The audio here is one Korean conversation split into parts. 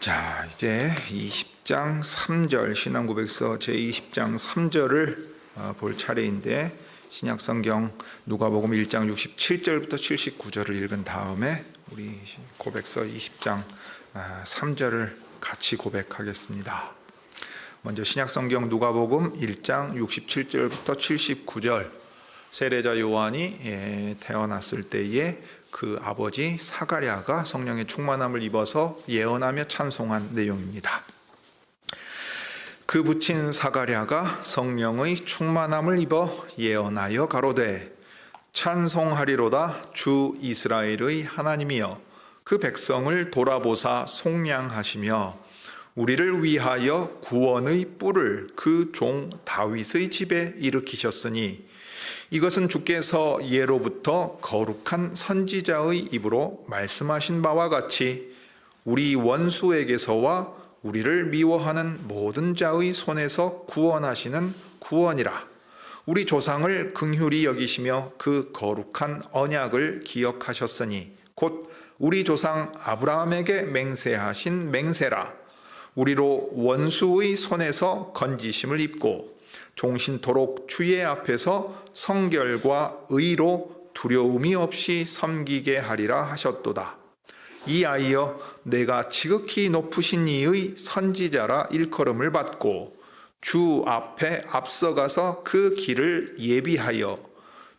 자, 이제 20장 3절 신앙고백서 제20장 3절을 볼 차례인데, 신약성경 누가복음 1장 67절부터 79절을 읽은 다음에 우리 고백서 20장 3절을 같이 고백하겠습니다. 먼저 신약성경 누가복음 1장 67절부터 79절, 세례자 요한이 태어났을 때에 그 아버지 사가랴가 성령의 충만함을 입어서 예언하며 찬송한 내용입니다. 그 부친 사가랴가 성령의 충만함을 입어 예언하여 가로되 찬송하리로다 주 이스라엘의 하나님이여 그 백성을 돌아보사 속량하시며 우리를 위하여 구원의 뿔을 그 종 다윗의 집에 일으키셨으니 이것은 주께서 예로부터 거룩한 선지자의 입으로 말씀하신 바와 같이 우리 원수에게서와 우리를 미워하는 모든 자의 손에서 구원하시는 구원이라. 우리 조상을 긍휼히 여기시며 그 거룩한 언약을 기억하셨으니 곧 우리 조상 아브라함에게 맹세하신 맹세라. 우리로 원수의 손에서 건지심을 입고 종신토록 주의 앞에서 성결과 의로 두려움이 없이 섬기게 하리라 하셨도다. 이하여 내가 지극히 높으신 이의 선지자라 일컬음을 받고 주 앞에 앞서가서 그 길을 예비하여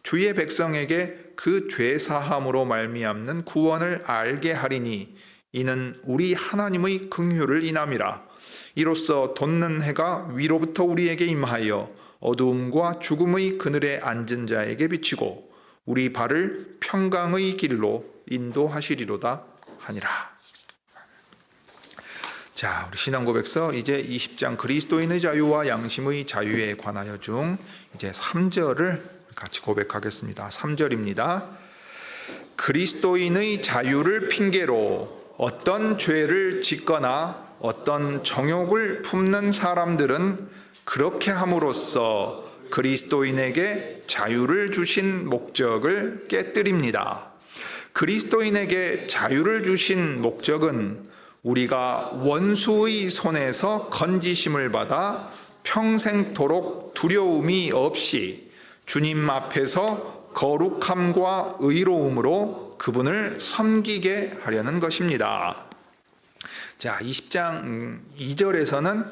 주의 백성에게 그 죄 사함으로 말미암는 구원을 알게 하리니 이는 우리 하나님의 긍휼을 인함이라. 이로써 돋는 해가 위로부터 우리에게 임하여 어두움과 죽음의 그늘에 앉은 자에게 비치고 우리 발을 평강의 길로 인도하시리로다 하니라. 자, 우리 신앙고백서 이제 20장 그리스도인의 자유와 양심의 자유에 관하여 중 이제 3절을 같이 고백하겠습니다. 3절입니다. 그리스도인의 자유를 핑계로 어떤 죄를 짓거나 어떤 정욕을 품는 사람들은 그렇게 함으로써 그리스도인에게 자유를 주신 목적을 깨뜨립니다. 그리스도인에게 자유를 주신 목적은 우리가 원수의 손에서 건지심을 받아 평생토록 두려움이 없이 주님 앞에서 거룩함과 의로움으로 그분을 섬기게 하려는 것입니다. 자, 20장 2절에서는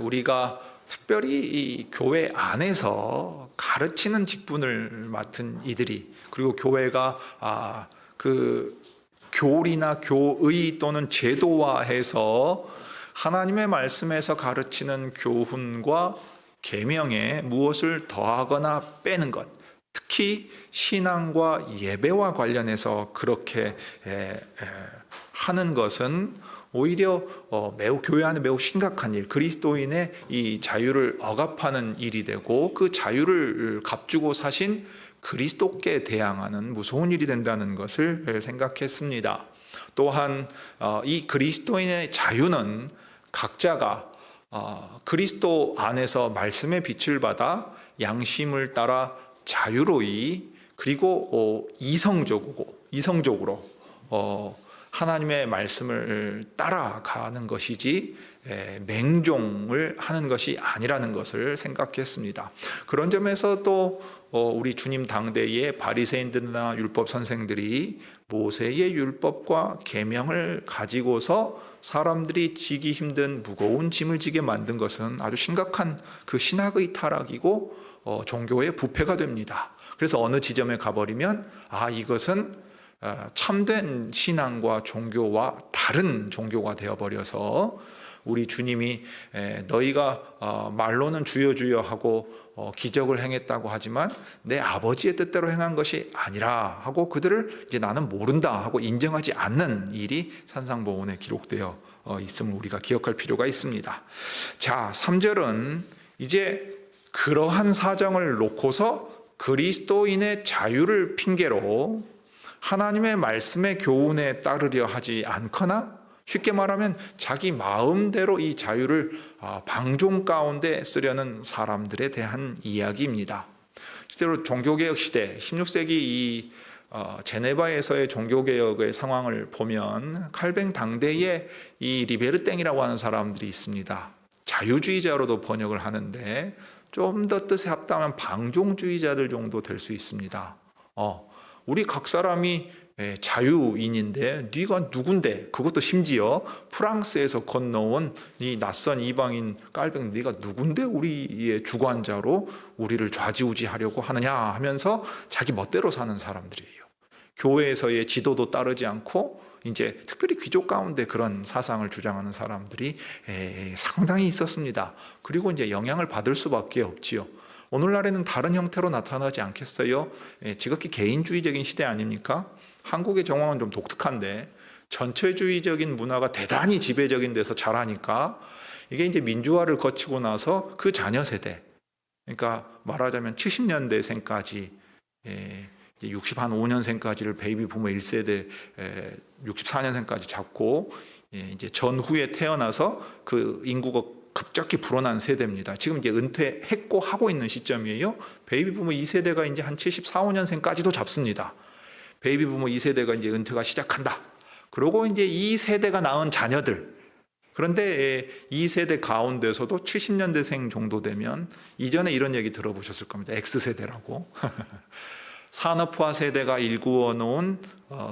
우리가 특별히 이 교회 안에서 가르치는 직분을 맡은 이들이, 그리고 교회가 그 교리나 교의 또는 제도화해서 하나님의 말씀에서 가르치는 교훈과 계명에 무엇을 더하거나 빼는 것, 특히 신앙과 예배와 관련해서 그렇게 하는 것은 오히려 매우 교회 안에 매우 심각한 일, 그리스도인의 이 자유를 억압하는 일이 되고 그 자유를 값주고 사신 그리스도께 대항하는 무서운 일이 된다는 것을 생각했습니다. 또한 이 그리스도인의 자유는 각자가 그리스도 안에서 말씀의 빛을 받아 양심을 따라 자유로이 그리고 이성적으로 하나님의 말씀을 따라가는 것이지 맹종을 하는 것이 아니라는 것을 생각했습니다. 그런 점에서 또 우리 주님 당대의 바리새인들이나 율법 선생들이 모세의 율법과 계명을 가지고서 사람들이 지기 힘든 무거운 짐을 지게 만든 것은 아주 심각한 그 신학의 타락이고 종교의 부패가 됩니다. 그래서 어느 지점에 가버리면 이것은 참된 신앙과 종교와 다른 종교가 되어버려서 우리 주님이 너희가 말로는 주여 주여 하고 기적을 행했다고 하지만 내 아버지의 뜻대로 행한 것이 아니라 하고 그들을 이제 나는 모른다 하고 인정하지 않는 일이 산상보훈에 기록되어 있음을 우리가 기억할 필요가 있습니다. 자, 3절은 이제 그러한 사정을 놓고서 그리스도인의 자유를 핑계로 하나님의 말씀의 교훈에 따르려 하지 않거나, 쉽게 말하면 자기 마음대로 이 자유를 방종 가운데 쓰려는 사람들에 대한 이야기입니다. 실제로 종교개혁 시대 16세기 이 제네바에서의 종교개혁의 상황을 보면 칼뱅 당대에 이 리베르땡이라고 하는 사람들이 있습니다. 자유주의자로도 번역을 하는데 좀 더 뜻에 합당한 방종주의자들 정도 될 수 있습니다. 우리 각 사람이 자유인인데 네가 누군데, 그것도 심지어 프랑스에서 건너온 이 낯선 이방인 깔뱅, 네가 누군데 우리의 주관자로 우리를 좌지우지하려고 하느냐 하면서 자기 멋대로 사는 사람들이에요. 교회에서의 지도도 따르지 않고 이제 특별히 귀족 가운데 그런 사상을 주장하는 사람들이 상당히 있었습니다. 그리고 이제 영향을 받을 수밖에 없지요. 오늘날에는 다른 형태로 나타나지 않겠어요? 지극히 개인주의적인 시대 아닙니까? 한국의 정황은 좀 독특한데 전체주의적인 문화가 대단히 지배적인 데서 자라니까 이게 이제 민주화를 거치고 나서 그 자녀 세대, 그러니까 말하자면 70년대생까지 65년생까지를 베이비 부모 1세대, 64년생까지 잡고 이제 전후에 태어나서 그 인구가 급격히 불어난 세대입니다. 지금 이제 은퇴했고 하고 있는 시점이에요. 베이비 부모 2세대가 이제 한 74, 5년생까지도 잡습니다. 베이비 부모 2세대가 이제 은퇴가 시작한다. 그리고 이제 이 세대가 낳은 자녀들. 그런데 이 세대 가운데서도 70년대생 정도 되면 이전에 이런 얘기 들어보셨을 겁니다. X세대라고. 산업화 세대가 일구어 놓은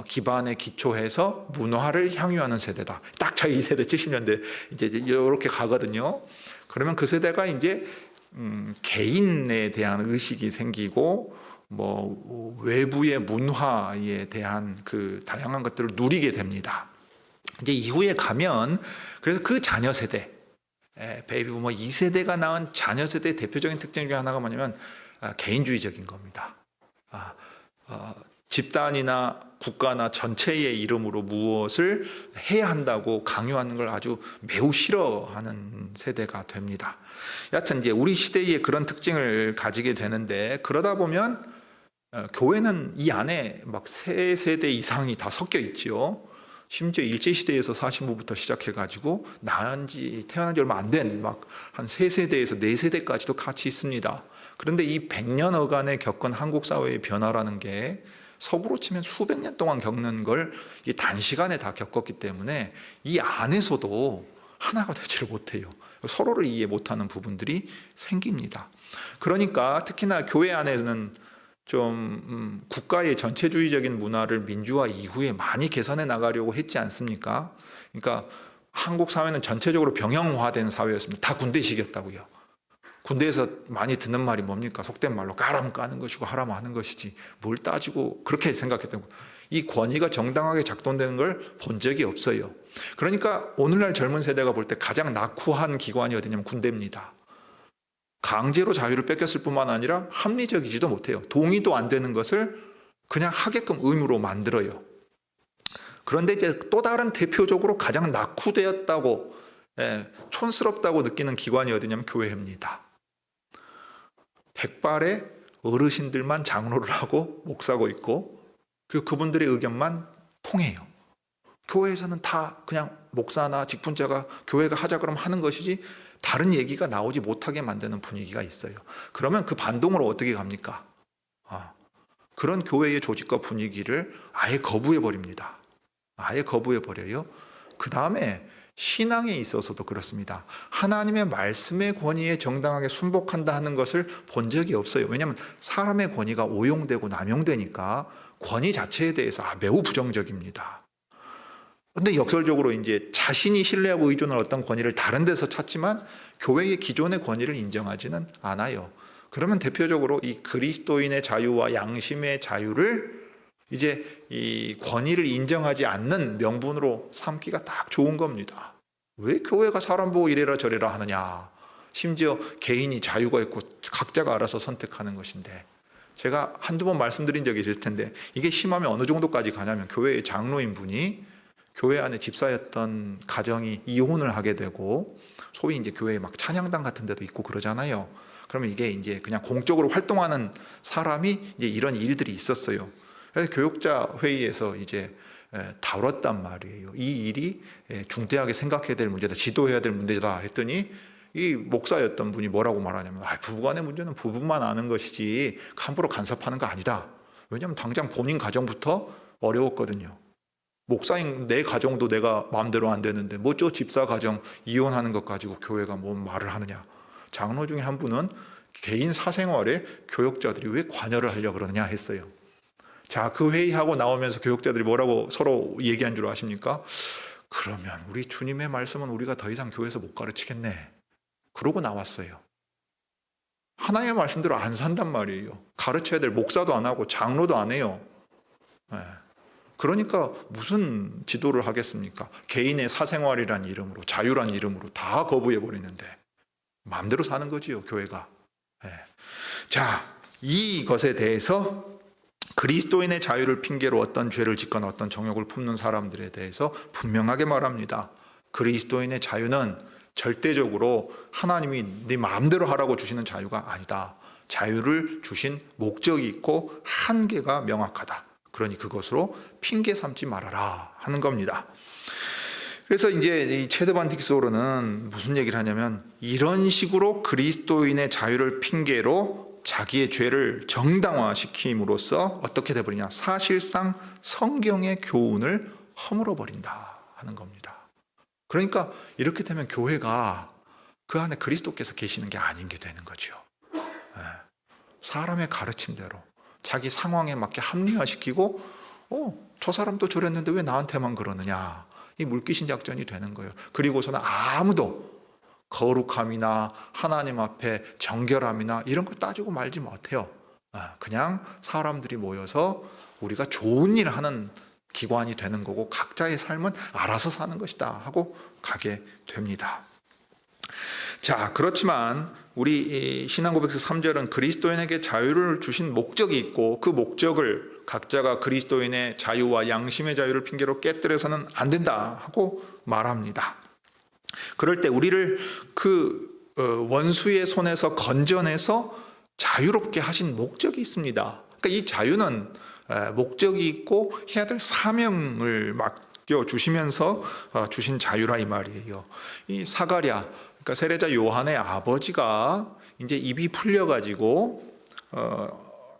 기반에 기초해서 문화를 향유하는 세대다. 딱 저희 세대 70년대 이제 이렇게 가거든요. 그러면 그 세대가 이제 개인에 대한 의식이 생기고 뭐 외부의 문화에 대한 그 다양한 것들을 누리게 됩니다. 이제 이후에 가면 그래서 그 자녀 세대, 베이비 부모 2세대가 낳은 자녀 세대의 대표적인 특징 중에 하나가 뭐냐면 개인주의적인 겁니다. 집단이나 국가나 전체의 이름으로 무엇을 해야 한다고 강요하는 걸 아주 매우 싫어하는 세대가 됩니다. 여하튼 이제 우리 시대에 그런 특징을 가지게 되는데, 그러다 보면 교회는 이 안에 막 3세대 이상이 다 섞여 있지요. 심지어 일제시대에서 사신부부터 시작해가지고 태어난 지 얼마 안 된 막 한 3세대에서 4세대까지도 같이 있습니다. 그런데 이 100년여간에 겪은 한국 사회의 변화라는 게 서구로 치면 수백 년 동안 겪는 걸 이 단시간에 다 겪었기 때문에 이 안에서도 하나가 되지를 못해요. 서로를 이해 못하는 부분들이 생깁니다. 그러니까 특히나 교회 안에는 좀 국가의 전체주의적인 문화를 민주화 이후에 많이 개선해 나가려고 했지 않습니까? 그러니까 한국 사회는 전체적으로 병영화된 사회였습니다. 다 군대식이었다고요. 군대에서 많이 듣는 말이 뭡니까? 속된 말로 까라면 까는 것이고 하라면 하는 것이지 뭘 따지고, 그렇게 생각했던 거예요. 이 권위가 정당하게 작동되는 걸 본 적이 없어요. 그러니까 오늘날 젊은 세대가 볼 때 가장 낙후한 기관이 어디냐면 군대입니다. 강제로 자유를 뺏겼을 뿐만 아니라 합리적이지도 못해요. 동의도 안 되는 것을 그냥 하게끔 의무로 만들어요. 그런데 이제 또 다른 대표적으로 가장 낙후되었다고, 촌스럽다고 느끼는 기관이 어디냐면 교회입니다. 백발의 어르신들만 장로를 하고 목사고 있고, 그리고 그분들의 의견만 통해요. 교회에서는 다 그냥 목사나 직분자가 교회가 하자 그러면 하는 것이지 다른 얘기가 나오지 못하게 만드는 분위기가 있어요. 그러면 그 반동으로 어떻게 갑니까? 그런 교회의 조직과 분위기를 아예 거부해 버립니다. 아예 거부해 버려요. 그 다음에 신앙에 있어서도 그렇습니다. 하나님의 말씀의 권위에 정당하게 순복한다 하는 것을 본 적이 없어요. 왜냐하면 사람의 권위가 오용되고 남용되니까 권위 자체에 대해서 매우 부정적입니다. 근데 역설적으로 이제 자신이 신뢰하고 의존할 어떤 권위를 다른 데서 찾지만 교회의 기존의 권위를 인정하지는 않아요. 그러면 대표적으로 이 그리스도인의 자유와 양심의 자유를 이제 이 권위를 인정하지 않는 명분으로 삼기가 딱 좋은 겁니다. 왜 교회가 사람 보고 이래라 저래라 하느냐. 심지어 개인이 자유가 있고 각자가 알아서 선택하는 것인데, 제가 한두 번 말씀드린 적이 있을 텐데 이게 심하면 어느 정도까지 가냐면 교회의 장로인 분이 교회 안에 집사였던 가정이 이혼을 하게 되고, 소위 이제 교회에 막 찬양단 같은 데도 있고 그러잖아요. 그러면 이게 이제 그냥 공적으로 활동하는 사람이 이제 이런 일들이 있었어요. 그래서 교역자 회의에서 이제 다뤘단 말이에요. 이 일이 중대하게 생각해야 될 문제다, 지도해야 될 문제다 했더니 이 목사였던 분이 뭐라고 말하냐면 부부간의 문제는 부부만 아는 것이지 함부로 간섭하는 거 아니다. 왜냐하면 당장 본인 가정부터 어려웠거든요. 목사인 내 가정도 내가 마음대로 안 되는데 뭐죠? 집사 가정 이혼하는 것 가지고 교회가 뭔 말을 하느냐. 장로 중에 한 분은 개인 사생활에 교역자들이 왜 관여를 하려고 그러느냐 했어요. 자, 그 회의하고 나오면서 교역자들이 뭐라고 서로 얘기한 줄 아십니까? 그러면 우리 주님의 말씀은 우리가 더 이상 교회에서 못 가르치겠네. 그러고 나왔어요. 하나님의 말씀대로 안 산단 말이에요. 가르쳐야 될 목사도 안 하고 장로도 안 해요. 네. 그러니까 무슨 지도를 하겠습니까? 개인의 사생활이란 이름으로, 자유란 이름으로 다 거부해 버리는데 마음대로 사는 거지요, 교회가. 네. 자, 이것에 대해서 그리스도인의 자유를 핑계로 어떤 죄를 짓거나 어떤 정욕을 품는 사람들에 대해서 분명하게 말합니다. 그리스도인의 자유는 절대적으로 하나님이 네 마음대로 하라고 주시는 자유가 아니다. 자유를 주신 목적이 있고 한계가 명확하다. 그러니 그것으로 핑계 삼지 말아라 하는 겁니다. 그래서 이제 이 체드 반틱스로는 무슨 얘기를 하냐면 이런 식으로 그리스도인의 자유를 핑계로 자기의 죄를 정당화시킴으로써 어떻게 돼버리냐, 사실상 성경의 교훈을 허물어 버린다 하는 겁니다. 그러니까 이렇게 되면 교회가 그 안에 그리스도께서 계시는 게 아닌 게 되는 거죠. 사람의 가르침대로 자기 상황에 맞게 합리화시키고 저 사람도 저랬는데 왜 나한테만 그러느냐, 이 물귀신 작전이 되는 거예요. 그리고서는 아무도 거룩함이나 하나님 앞에 정결함이나 이런 걸 따지고 말지 못해요. 그냥 사람들이 모여서 우리가 좋은 일을 하는 기관이 되는 거고 각자의 삶은 알아서 사는 것이다 하고 가게 됩니다. 자, 그렇지만 우리 신앙고백서 3절은 그리스도인에게 자유를 주신 목적이 있고 그 목적을 각자가 그리스도인의 자유와 양심의 자유를 핑계로 깨뜨려서는 안 된다 하고 말합니다. 그럴 때 우리를 그 원수의 손에서 건져내서 자유롭게 하신 목적이 있습니다. 그러니까 이 자유는 목적이 있고 해야 될 사명을 맡겨주시면서 주신 자유라 이 말이에요. 이 사가랴, 그러니까 세례자 요한의 아버지가 이제 입이 풀려가지고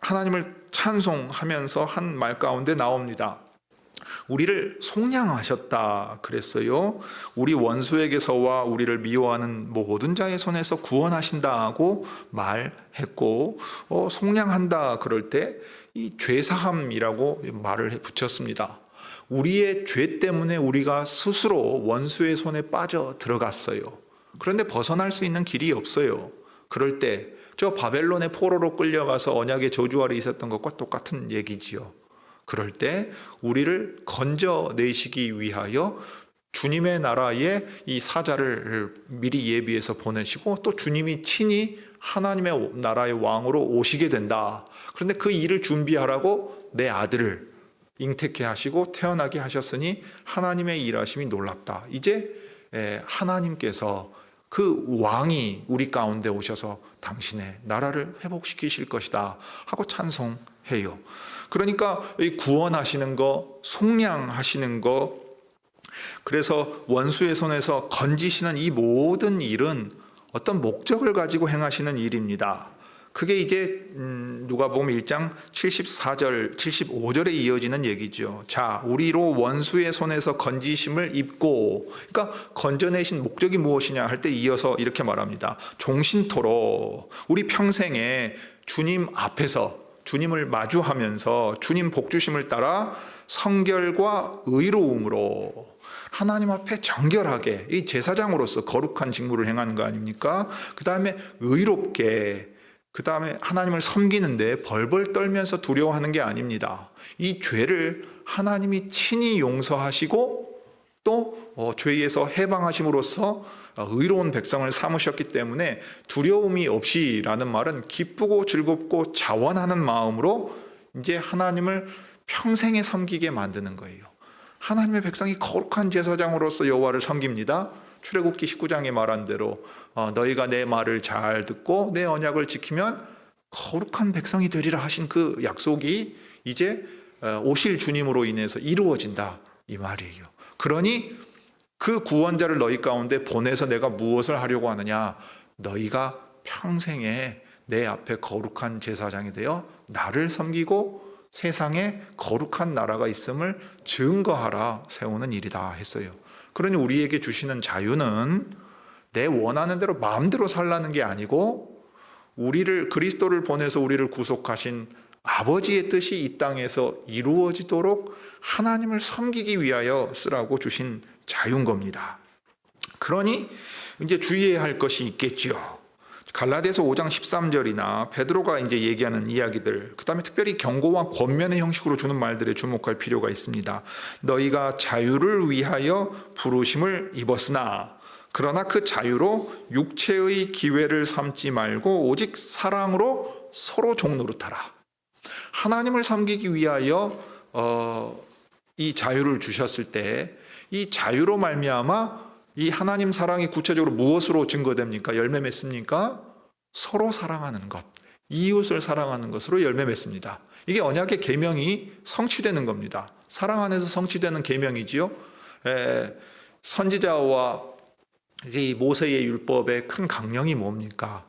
하나님을 찬송하면서 한 말 가운데 나옵니다. 우리를 속량하셨다 그랬어요. 우리 원수에게서와 우리를 미워하는 모든 자의 손에서 구원하신다고 말했고, 속량한다 그럴 때 이 죄사함이라고 말을 붙였습니다. 우리의 죄 때문에 우리가 스스로 원수의 손에 빠져 들어갔어요. 그런데 벗어날 수 있는 길이 없어요. 그럴 때 저 바벨론의 포로로 끌려가서 언약의 저주 아래 있었던 것과 똑같은 얘기지요. 그럴 때 우리를 건져내시기 위하여 주님의 나라에 이 사자를 미리 예비해서 보내시고 또 주님이 친히 하나님의 나라의 왕으로 오시게 된다. 그런데 그 일을 준비하라고 내 아들을 잉태케 하시고 태어나게 하셨으니 하나님의 일하심이 놀랍다. 이제 하나님께서 그 왕이 우리 가운데 오셔서 당신의 나라를 회복시키실 것이다 하고 찬송해요. 그러니까 구원하시는 거, 속량하시는 거, 그래서 원수의 손에서 건지시는 이 모든 일은 어떤 목적을 가지고 행하시는 일입니다. 그게 이제 누가복음 1장 74절, 75절에 이어지는 얘기죠. 자, 우리로 원수의 손에서 건지심을 입고, 그러니까 건져내신 목적이 무엇이냐 할 때 이어서 이렇게 말합니다. 종신토록 우리 평생에 주님 앞에서 주님을 마주하면서 주님 복주심을 따라 성결과 의로움으로 하나님 앞에 정결하게 이 제사장으로서 거룩한 직무를 행하는 거 아닙니까? 그 다음에 의롭게, 그 다음에 하나님을 섬기는데 벌벌 떨면서 두려워하는 게 아닙니다. 이 죄를 하나님이 친히 용서하시고 또 죄에서 해방하심으로써 의로운 백성을 삼으셨기 때문에 두려움이 없이라는 말은 기쁘고 즐겁고 자원하는 마음으로 이제 하나님을 평생에 섬기게 만드는 거예요. 하나님의 백성이 거룩한 제사장으로서 여호와를 섬깁니다. 출애굽기 19장에 말한 대로 너희가 내 말을 잘 듣고 내 언약을 지키면 거룩한 백성이 되리라 하신 그 약속이 이제 오실 주님으로 인해서 이루어진다 이 말이에요. 그러니 그 구원자를 너희 가운데 보내서 내가 무엇을 하려고 하느냐, 너희가 평생에 내 앞에 거룩한 제사장이 되어 나를 섬기고 세상에 거룩한 나라가 있음을 증거하라 세우는 일이다 했어요. 그러니 우리에게 주시는 자유는 내 원하는 대로 마음대로 살라는 게 아니고 그리스도를 보내서 우리를 구속하신 아버지의 뜻이 이 땅에서 이루어지도록 하나님을 섬기기 위하여 쓰라고 주신 자유인 겁니다. 그러니 이제 주의해야 할 것이 있겠지요. 갈라디아서 5장 13절이나 베드로가 이제 얘기하는 이야기들, 그다음에 특별히 경고와 권면의 형식으로 주는 말들에 주목할 필요가 있습니다. 너희가 자유를 위하여 부르심을 입었으나 그러나 그 자유로 육체의 기회를 삼지 말고 오직 사랑으로 서로 종노릇하라. 하나님을 섬기기 위하여 이 자유를 주셨을 때 이 자유로 말미암아 이 하나님 사랑이 구체적으로 무엇으로 증거됩니까? 열매 맺습니까? 서로 사랑하는 것, 이웃을 사랑하는 것으로 열매 맺습니다. 이게 언약의 계명이 성취되는 겁니다. 사랑 안에서 성취되는 계명이지요. 선지자와 이 모세의 율법의 큰 강령이 뭡니까?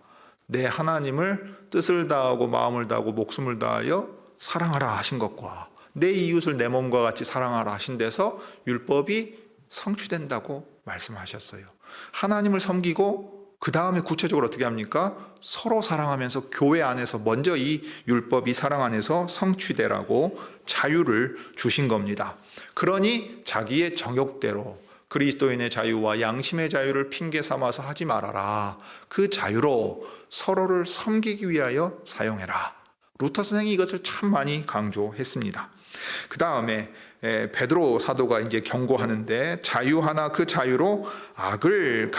내 하나님을 뜻을 다하고 마음을 다하고 목숨을 다하여 사랑하라 하신 것과 내 이웃을 내 몸과 같이 사랑하라 하신 데서 율법이 성취된다고 말씀하셨어요. 하나님을 섬기고 그 다음에 구체적으로 어떻게 합니까? 서로 사랑하면서 교회 안에서 먼저 이 율법, 이 사랑 안에서 성취되라고 자유를 주신 겁니다. 그러니 자기의 정욕대로 그리스도인의 자유와 양심의 자유를 핑계 삼아서 하지 말아라. 그 자유로 서로를 섬기기 위하여 사용해라. 루터 선생이 이것을 참 많이 강조했습니다. 그 다음에 베드로 사도가 이제 경고하는데 자유하나 그 자유로 악을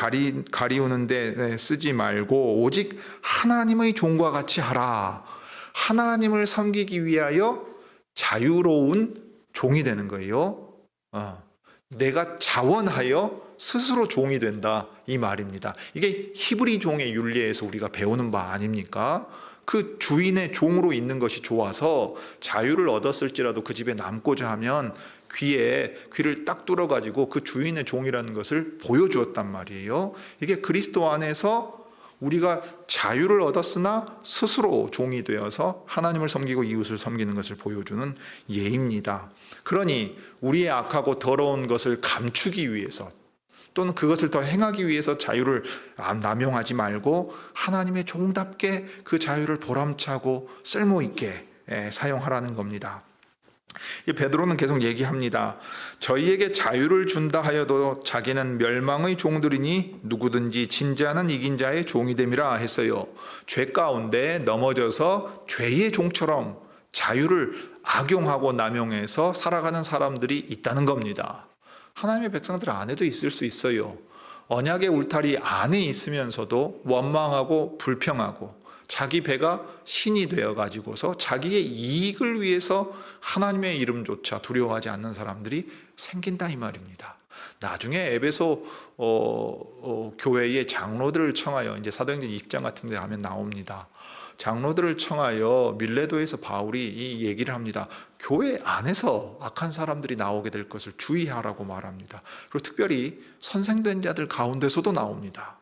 가리우는데 쓰지 말고 오직 하나님의 종과 같이 하라. 하나님을 섬기기 위하여 자유로운 종이 되는 거예요. 내가 자원하여 스스로 종이 된다 이 말입니다. 이게 히브리 종의 윤리에서 우리가 배우는 바 아닙니까? 그 주인의 종으로 있는 것이 좋아서 자유를 얻었을지라도 그 집에 남고자 하면 귀를 딱 뚫어가지고 그 주인의 종이라는 것을 보여주었단 말이에요. 이게 그리스도 안에서 우리가 자유를 얻었으나 스스로 종이 되어서 하나님을 섬기고 이웃을 섬기는 것을 보여주는 예입니다. 그러니 우리의 악하고 더러운 것을 감추기 위해서 또는 그것을 더 행하기 위해서 자유를 남용하지 말고 하나님의 종답게 그 자유를 보람차고 쓸모있게 사용하라는 겁니다. 베드로는 계속 얘기합니다. 저희에게 자유를 준다 하여도 자기는 멸망의 종들이니 누구든지 진지하는 이긴 자의 종이 됨이라 했어요. 죄 가운데 넘어져서 죄의 종처럼 자유를 악용하고 남용해서 살아가는 사람들이 있다는 겁니다. 하나님의 백성들 안에도 있을 수 있어요. 언약의 울타리 안에 있으면서도 원망하고 불평하고 자기 배가 신이 되어가지고서 자기의 이익을 위해서 하나님의 이름조차 두려워하지 않는 사람들이 생긴다 이 말입니다. 나중에 에베소 교회의 장로들을 청하여 이제 사도행전 20장 같은 데 하면 나옵니다. 장로들을 청하여 밀레도에서 바울이 이 얘기를 합니다. 교회 안에서 악한 사람들이 나오게 될 것을 주의하라고 말합니다. 그리고 특별히 선생된 자들 가운데서도 나옵니다.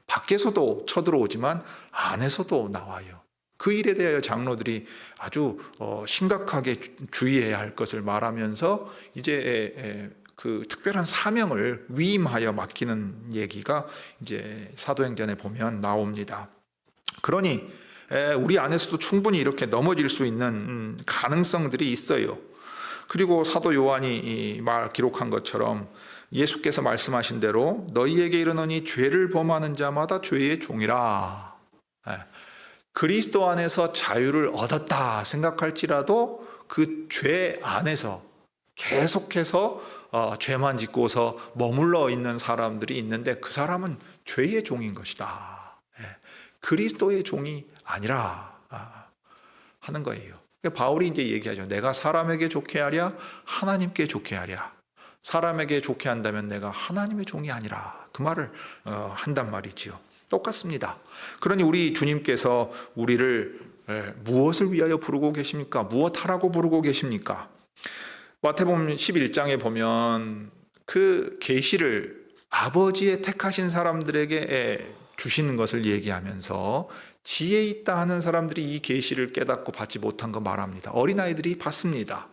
밖에서도 쳐들어오지만 안에서도 나와요. 그 일에 대하여 장로들이 아주 심각하게 주의해야 할 것을 말하면서 이제 그 특별한 사명을 위임하여 맡기는 얘기가 이제 사도행전에 보면 나옵니다. 그러니 우리 안에서도 충분히 이렇게 넘어질 수 있는 가능성들이 있어요. 그리고 사도 요한이 기록한 것처럼 예수께서 말씀하신 대로 너희에게 이르노니 죄를 범하는 자마다 죄의 종이라. 그리스도 안에서 자유를 얻었다 생각할지라도 그 죄 안에서 계속해서 죄만 짓고서 머물러 있는 사람들이 있는데 그 사람은 죄의 종인 것이다. 그리스도의 종이 아니라 하는 거예요. 바울이 이제 얘기하죠. 내가 사람에게 좋게 하랴 하나님께 좋게 하랴. 사람에게 좋게 한다면 내가 하나님의 종이 아니라 그 말을 한단 말이지요. 똑같습니다. 그러니 우리 주님께서 우리를 무엇을 위하여 부르고 계십니까? 무엇하라고 부르고 계십니까? 마태복음 11장에 보면 그 계시를 아버지의 택하신 사람들에게 주시는 것을 얘기하면서 지혜 있다 하는 사람들이 이 계시를 깨닫고 받지 못한 거 말합니다. 어린아이들이 받습니다.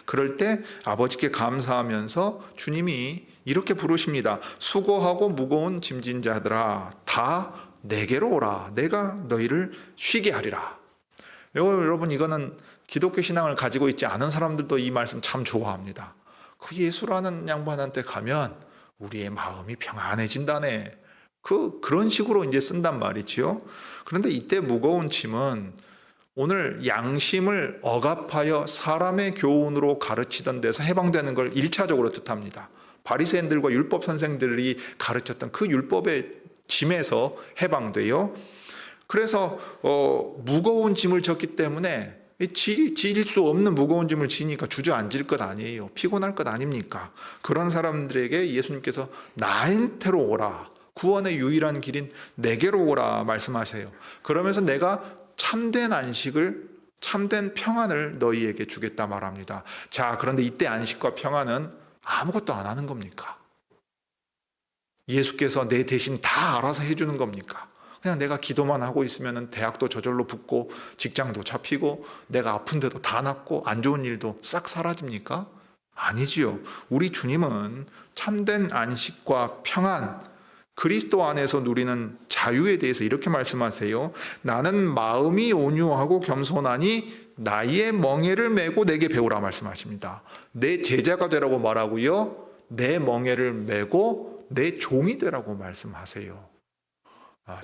그럴 때 아버지께 감사하면서 주님이 이렇게 부르십니다. 수고하고 무거운 짐진 자들아 다 내게로 오라. 내가 너희를 쉬게 하리라. 여러분, 이거는 기독교 신앙을 가지고 있지 않은 사람들도 이 말씀 참 좋아합니다. 그 예수라는 양반한테 가면 우리의 마음이 평안해진다네. 그런 식으로 이제 쓴단 말이지요. 그런데 이때 무거운 짐은 오늘 양심을 억압하여 사람의 교훈으로 가르치던 데서 해방되는 걸 1차적으로 뜻합니다. 바리새인들과 율법 선생들이 가르쳤던 그 율법의 짐에서 해방돼요. 그래서 무거운 짐을 졌기 때문에 질 수 없는 무거운 짐을 지니까 주저앉을 것 아니에요. 피곤할 것 아닙니까? 그런 사람들에게 예수님께서 나한테로 오라. 구원의 유일한 길인 내게로 오라 말씀하세요. 그러면서 내가 참된 안식을, 참된 평안을 너희에게 주겠다 말합니다. 자, 그런데 이때 안식과 평안은 아무것도 안 하는 겁니까? 예수께서 내 대신 다 알아서 해주는 겁니까? 그냥 내가 기도만 하고 있으면 대학도 저절로 붙고 직장도 잡히고 내가 아픈데도 다 낫고 안 좋은 일도 싹 사라집니까? 아니지요. 우리 주님은 참된 안식과 평안, 그리스도 안에서 누리는 자유에 대해서 이렇게 말씀하세요. 나는 마음이 온유하고 겸손하니 나의 멍에를 메고 내게 배우라 말씀하십니다. 내 제자가 되라고 말하고요. 내 멍에를 메고 내 종이 되라고 말씀하세요.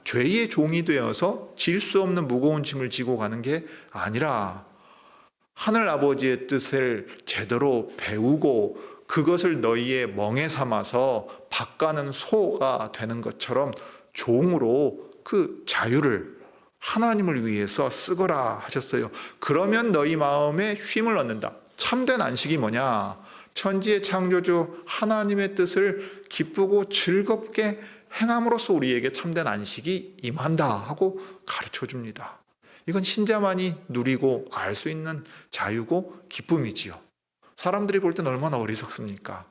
죄의 종이 되어서 질 수 없는 무거운 짐을 지고 가는 게 아니라 하늘 아버지의 뜻을 제대로 배우고 그것을 너희의 멍에 삼아서 밭가는 소가 되는 것처럼 종으로 그 자유를 하나님을 위해서 쓰거라 하셨어요. 그러면 너희 마음에 쉼을 얻는다. 참된 안식이 뭐냐? 천지의 창조주 하나님의 뜻을 기쁘고 즐겁게 행함으로써 우리에게 참된 안식이 임한다 하고 가르쳐 줍니다. 이건 신자만이 누리고 알 수 있는 자유고 기쁨이지요. 사람들이 볼 땐 얼마나 어리석습니까?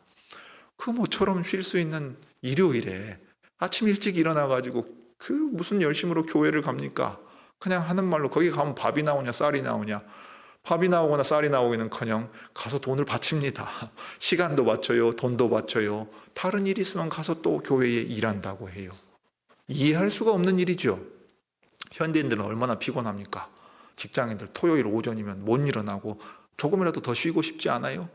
그 모처럼 쉴 수 있는 일요일에 아침 일찍 일어나가지고 그 무슨 열심으로 교회를 갑니까? 그냥 하는 말로 거기 가면 밥이 나오냐 쌀이 나오냐. 밥이 나오거나 쌀이 나오기는커녕 가서 돈을 바칩니다. 시간도 바쳐요. 돈도 바쳐요. 다른 일 있으면 가서 또 교회에 일한다고 해요. 이해할 수가 없는 일이죠. 현대인들은 얼마나 피곤합니까? 직장인들 토요일 오전이면 못 일어나고 조금이라도 더 쉬고 싶지 않아요?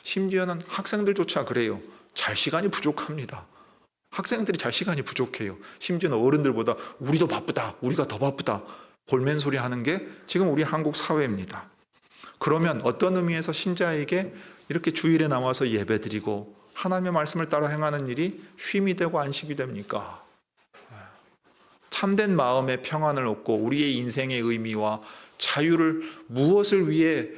심지어는 학생들조차 그래요. 잘 시간이 부족합니다. 학생들이 잘 시간이 부족해요. 심지어는 어른들보다 우리도 바쁘다. 우리가 더 바쁘다. 볼멘 소리 하는 게 지금 우리 한국 사회입니다. 그러면 어떤 의미에서 신자에게 이렇게 주일에 나와서 예배드리고 하나님의 말씀을 따라 행하는 일이 쉼이 되고 안식이 됩니까? 참된 마음의 평안을 얻고 우리의 인생의 의미와 자유를 무엇을 위해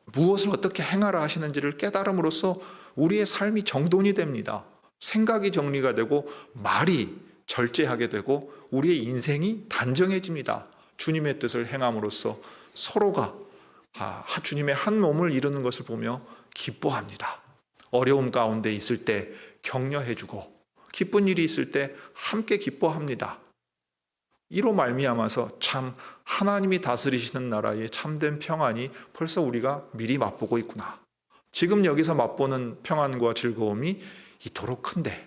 무엇을 어떻게 행하라 하시는지를 깨달음으로써 우리의 삶이 정돈이 됩니다. 생각이 정리가 되고 말이 절제하게 되고 우리의 인생이 단정해집니다. 주님의 뜻을 행함으로써 서로가 주님의 한 몸을 이루는 것을 보며 기뻐합니다. 어려움 가운데 있을 때 격려해주고 기쁜 일이 있을 때 함께 기뻐합니다. 이로 말미암아서 참 하나님이 다스리시는 나라의 참된 평안이 벌써 우리가 미리 맛보고 있구나. 지금 여기서 맛보는 평안과 즐거움이 이토록 큰데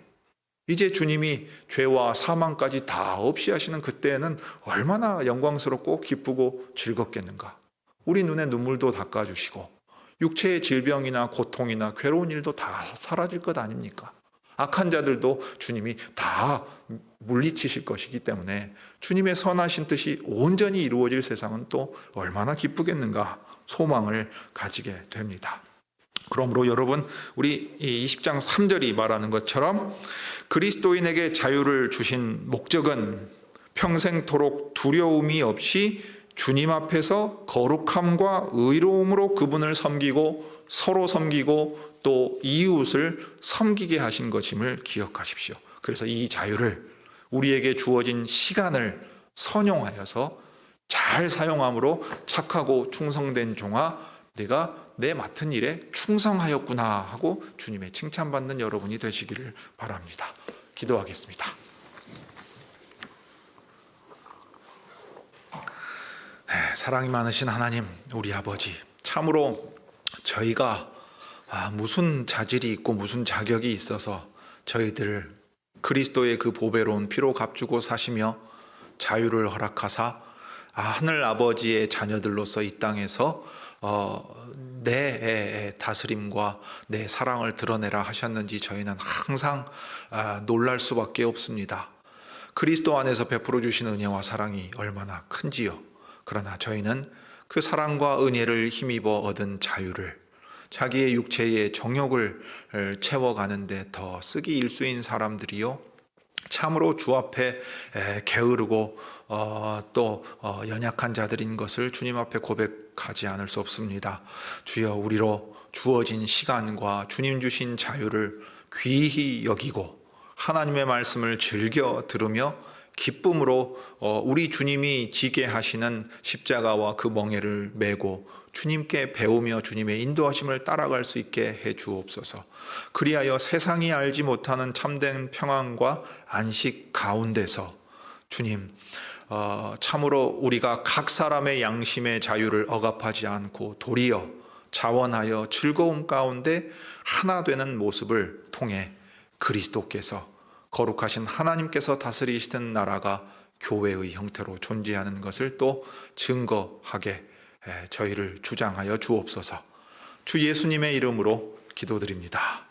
이제 주님이 죄와 사망까지 다 없이 하시는 그때에는 얼마나 영광스럽고 기쁘고 즐겁겠는가. 우리 눈에 눈물도 닦아주시고 육체의 질병이나 고통이나 괴로운 일도 다 사라질 것 아닙니까? 악한 자들도 주님이 다 물리치실 것이기 때문에 주님의 선하신 뜻이 온전히 이루어질 세상은 또 얼마나 기쁘겠는가 소망을 가지게 됩니다. 그러므로 여러분 우리 20장 3절이 말하는 것처럼 그리스도인에게 자유를 주신 목적은 평생토록 두려움이 없이 주님 앞에서 거룩함과 의로움으로 그분을 섬기고 서로 섬기고 또 이웃을 섬기게 하신 것임을 기억하십시오. 그래서 이 자유를 우리에게 주어진 시간을 선용하여서 잘 사용함으로 착하고 충성된 종아 내가 내 맡은 일에 충성하였구나 하고 주님의 칭찬받는 여러분이 되시기를 바랍니다. 기도하겠습니다. 사랑이 많으신 하나님, 우리 아버지, 참으로 저희가 무슨 자질이 있고 무슨 자격이 있어서 저희들을 그리스도의 그 보배로운 피로 값주고 사시며 자유를 허락하사 하늘 아버지의 자녀들로서 이 땅에서 내 다스림과 내 사랑을 드러내라 하셨는지 저희는 항상 놀랄 수밖에 없습니다. 그리스도 안에서 베풀어 주신 은혜와 사랑이 얼마나 큰지요. 그러나 저희는 그 사랑과 은혜를 힘입어 얻은 자유를 자기의 육체의 정욕을 채워가는데 더 쓰기 일수인 사람들이요, 참으로 주 앞에 게으르고 또 연약한 자들인 것을 주님 앞에 고백하지 않을 수 없습니다. 주여, 우리로 주어진 시간과 주님 주신 자유를 귀히 여기고 하나님의 말씀을 즐겨 들으며 기쁨으로 우리 주님이 지게 하시는 십자가와 그 멍에를 메고 주님께 배우며 주님의 인도하심을 따라갈 수 있게 해 주옵소서. 그리하여 세상이 알지 못하는 참된 평안과 안식 가운데서 주님, 참으로 우리가 각 사람의 양심의 자유를 억압하지 않고 도리어 자원하여 즐거움 가운데 하나 되는 모습을 통해 그리스도께서, 거룩하신 하나님께서 다스리시던 나라가 교회의 형태로 존재하는 것을 또 증거하게 저희를 주장하여 주옵소서. 주 예수님의 이름으로 기도드립니다.